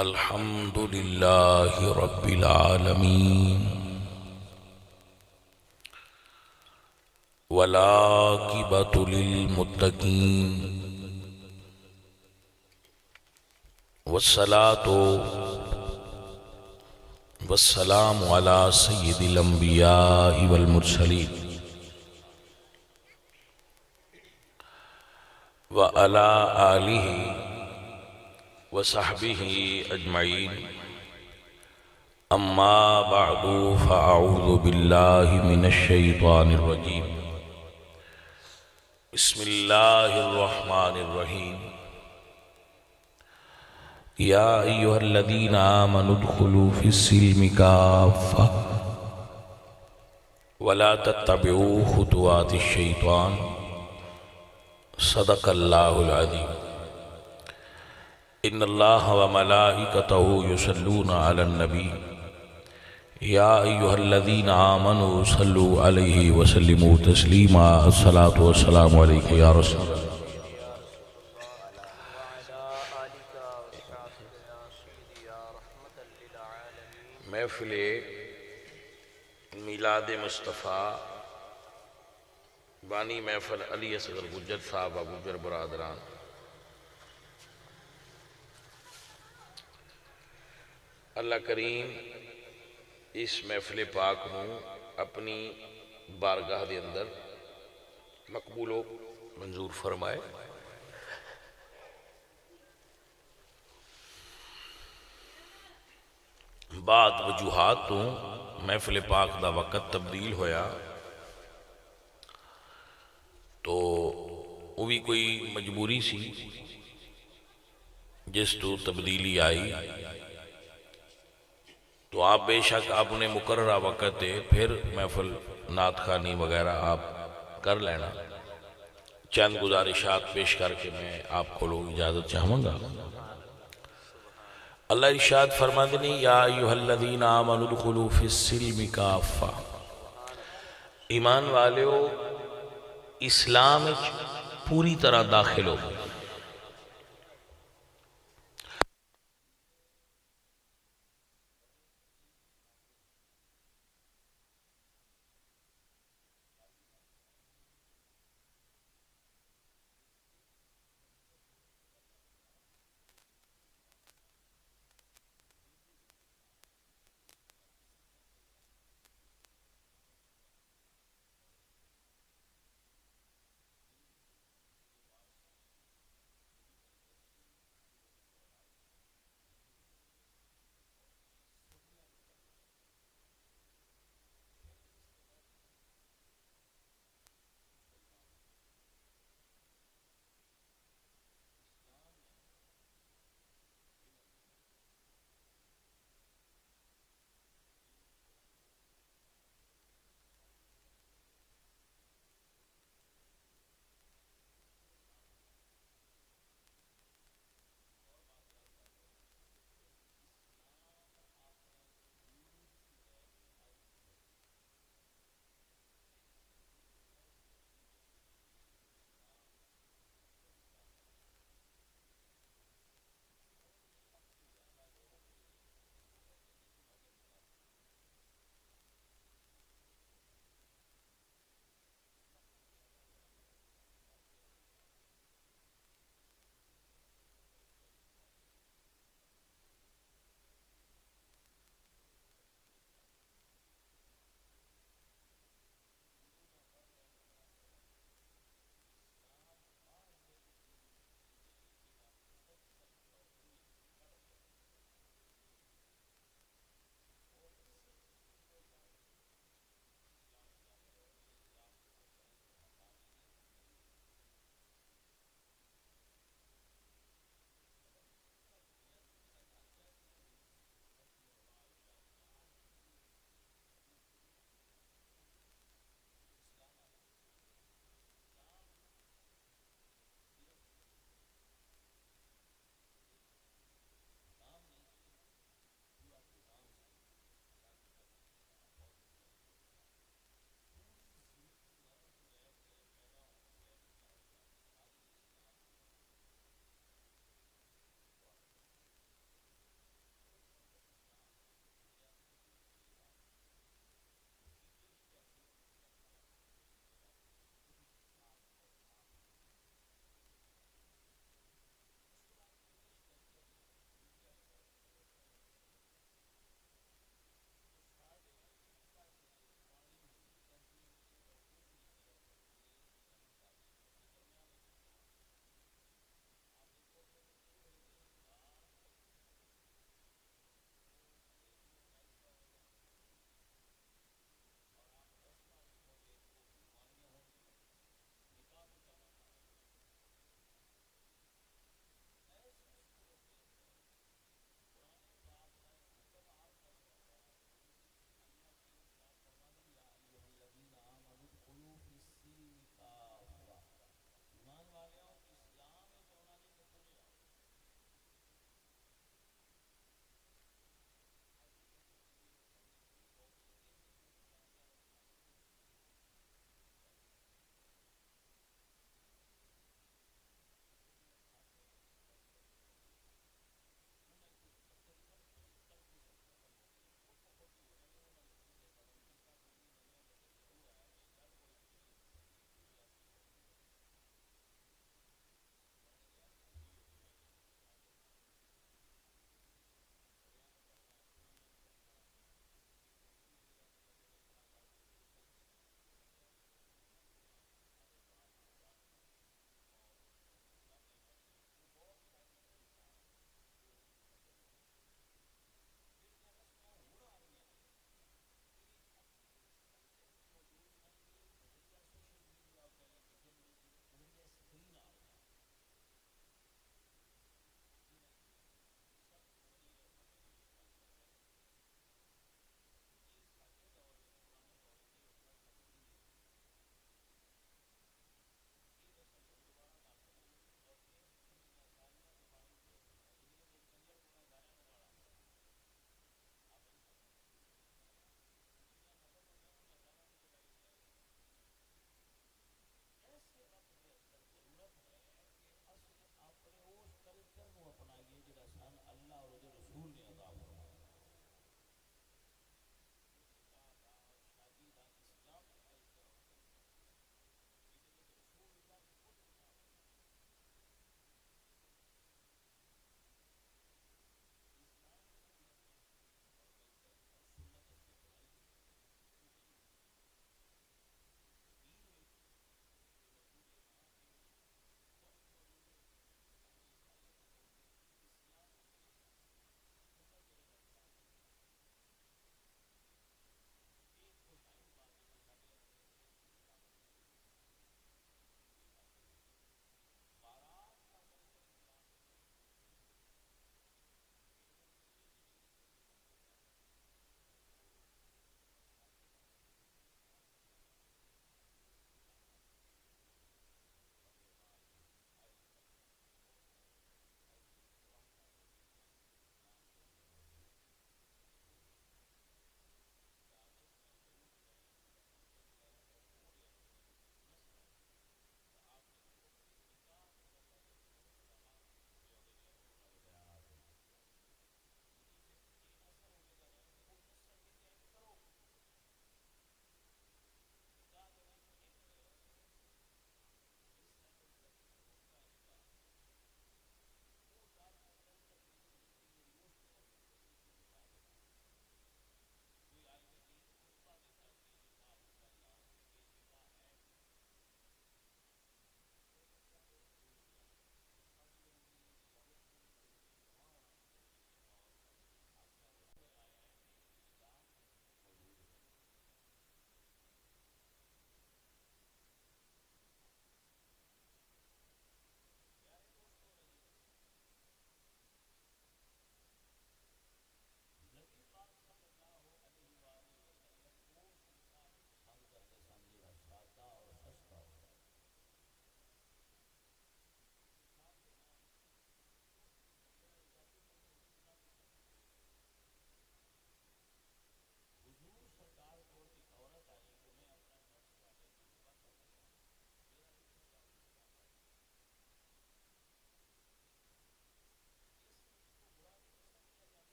الحمد لله رب العالمين والعاقبة للمتقين والصلاة والسلام على سيد الأنبياء والمرسلين وعلى آله وصحبه أجمعين أما بعد فأعوذ بالله من الشيطان الرجيم بسم الله الرحمن الرحيم يا أيها الذين آمنوا ادخلوا في السلم كافة ولا تتبعوا خطوات الشيطان صدق الله العظيم ان اللہ وملائکتہ یصلون علی النبی یا ایہا الذین آمنوا صلوا علیہ وسلموا تسلیما الصلاة والسلام علیکہ یا رسول اللہ۔ محفل میلاد مصطفیٰ بانی محفل علی اصغر گجر صاحب ابو گجر برادران، اللہ کریم اس محفل پاک نو اپنی بارگاہ دے اندر مقبول و منظور فرمائے۔ بعد وجوہات تو محفل پاک دا وقت تبدیل ہویا تو وہ بھی کوئی مجبوری سی جس تو تبدیلی آئی، تو آپ بے شک آپ نے مقررہ وقت ہے پھر محفل نعت خوانی وغیرہ آپ کر لینا۔ چند گزارشات پیش کر کے میں آپ کو لوگ اجازت چاہوں گا۔ اللہ ارشاد فرما دیں یا ایھا الذین آمنوا ادخلوا فی السلم کافہ، ایمان والےو اسلام پوری طرح داخل ہو گئے۔